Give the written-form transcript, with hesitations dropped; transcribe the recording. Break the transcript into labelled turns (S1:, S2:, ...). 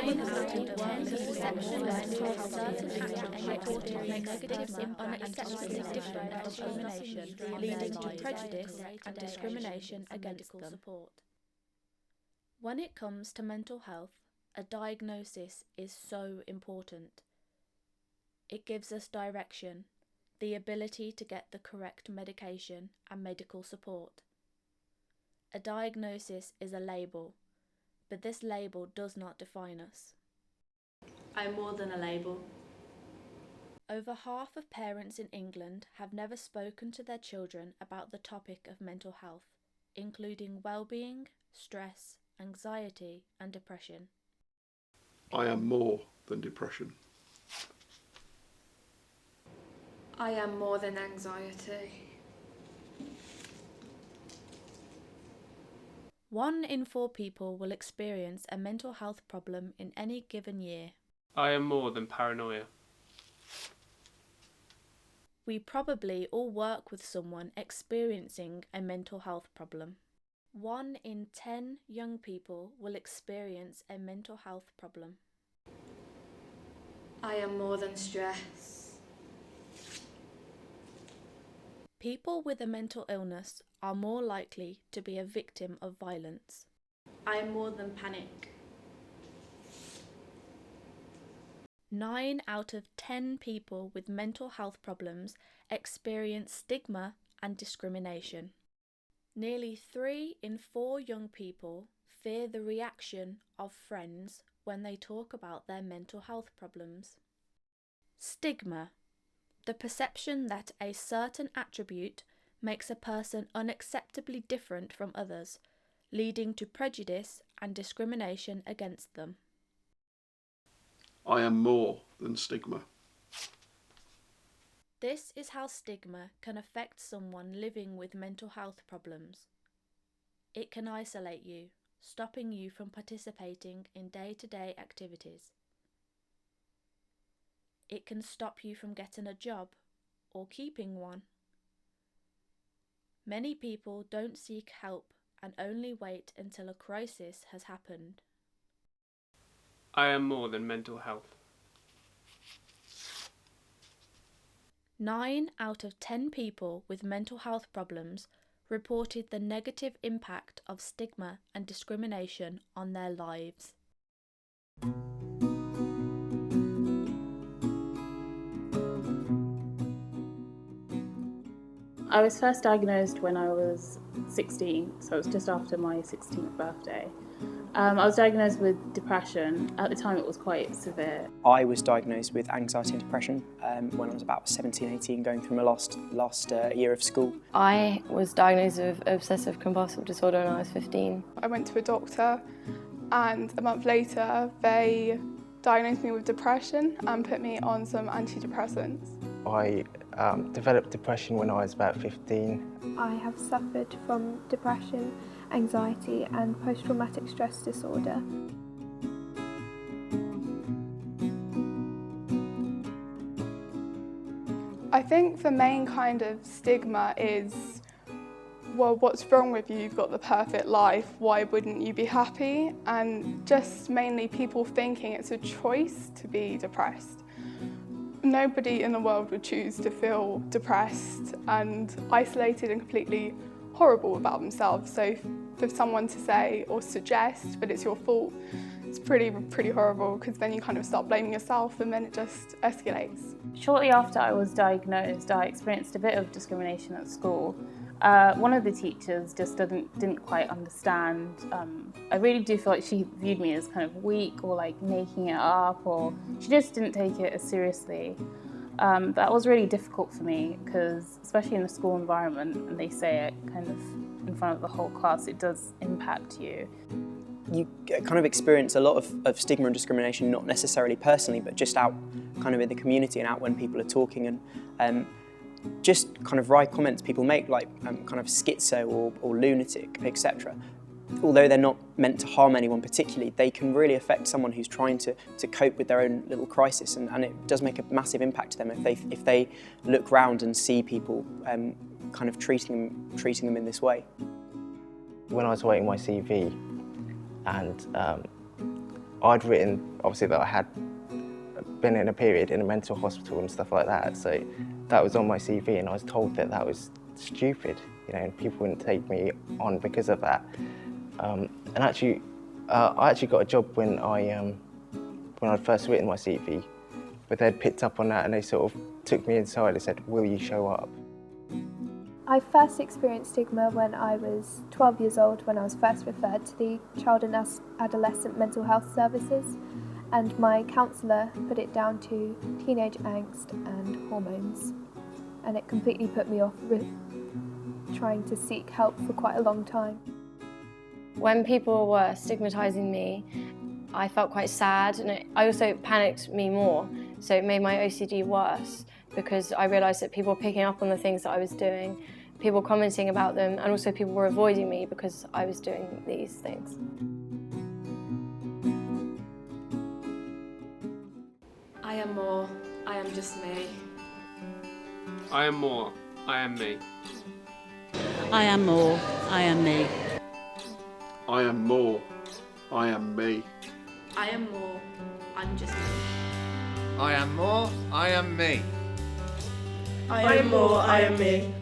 S1: 9 out of 10 misconceptions mental health negative unacceptably different and discrimination, leading to prejudice and discrimination against them. When it comes to mental health, a diagnosis is so important. It gives us direction, the ability to get the correct medication and medical support. A diagnosis is a label, but this label does not define us.
S2: I'm more than a label.
S1: Over half of parents in England have never spoken to their children about the topic of mental health, including well-being, stress, anxiety, and depression.
S3: I am more than depression.
S4: I am more than anxiety.
S1: 1 in 4 people will experience a mental health problem in any given year.
S5: I am more than paranoia.
S1: We probably all work with someone experiencing a mental health problem. 1 in 10 young people will experience a mental health problem.
S4: I am more than stress.
S1: People with a mental illness are more likely to be a victim of violence.
S2: I am more than panic.
S1: 9 out of 10 people with mental health problems experience stigma and discrimination. Nearly 3 in 4 young people fear the reaction of friends when they talk about their mental health problems. Stigma, the perception that a certain attribute makes a person unacceptably different from others, leading to prejudice and discrimination against them.
S3: I am more than stigma.
S1: This is how stigma can affect someone living with mental health problems. It can isolate you, stopping you from participating in day-to-day activities. It can stop you from getting a job or keeping one. Many people don't seek help and only wait until a crisis has happened.
S5: I am more than mental health.
S1: 9 out of 10 people with mental health problems reported the negative impact of stigma and discrimination on their lives.
S6: I was first diagnosed when I was 16, so it was just after my 16th birthday. I was diagnosed with depression. At the time it was quite severe.
S7: I was diagnosed with anxiety and depression when I was about 17, 18, going through my last year of school.
S8: I was diagnosed with obsessive compulsive disorder when I was 15.
S9: I went to a doctor and a month later they diagnosed me with depression and put me on some antidepressants.
S10: I developed depression when I was about 15.
S11: I have suffered from depression, anxiety and post-traumatic stress disorder.
S9: I think the main kind of stigma is, well, what's wrong with you? You've got the perfect life, why wouldn't you be happy? And just mainly people thinking it's a choice to be depressed. Nobody in the world would choose to feel depressed and isolated and completely horrible about themselves. So for someone to say or suggest that it's your fault, it's pretty horrible, because then you kind of start blaming yourself and then it just escalates.
S6: Shortly after I was diagnosed, I experienced a bit of discrimination at school. One of the teachers just didn't quite understand. I really do feel like she viewed me as kind of weak or like making it up, or she just didn't take it as seriously. That was really difficult for me because, especially in a school environment, and they say it kind of in front of the whole class, it does impact you.
S7: You kind of experience a lot of stigma and discrimination, not necessarily personally, but just out kind of in the community and out when people are talking, and just kind of wry comments people make, like kind of schizo or lunatic, etc. Although they're not meant to harm anyone particularly, they can really affect someone who's trying to cope with their own little crisis, and it does make a massive impact to them if they look round and see people kind of treating them in this way.
S10: When I was writing my CV and I'd written, obviously, that I had been in a period in a mental hospital and stuff like that, so that was on my CV, and I was told that that was stupid, you know, and people wouldn't take me on because of that. And actually, I actually got a job when I'd first written my CV, but they'd picked up on that and they sort of took me inside and said, "Will you show up?"
S11: I first experienced stigma when I was 12 years old, when I was first referred to the Child and Adolescent Mental Health Services, and my counsellor put it down to teenage angst and hormones, and it completely put me off trying to seek help for quite a long time.
S8: When people were stigmatising me, I felt quite sad, and I also panicked me more, so it made my OCD worse because I realised that people were picking up on the things that I was doing, people commenting about them, and also people were avoiding me because I was doing these things.
S2: I am more. I am just me.
S5: I am more. I am me.
S12: I am more. I am me.
S3: I am more. I am me.
S2: I am more. I'm just me.
S13: I am more. I am me.
S14: I am more. I am me.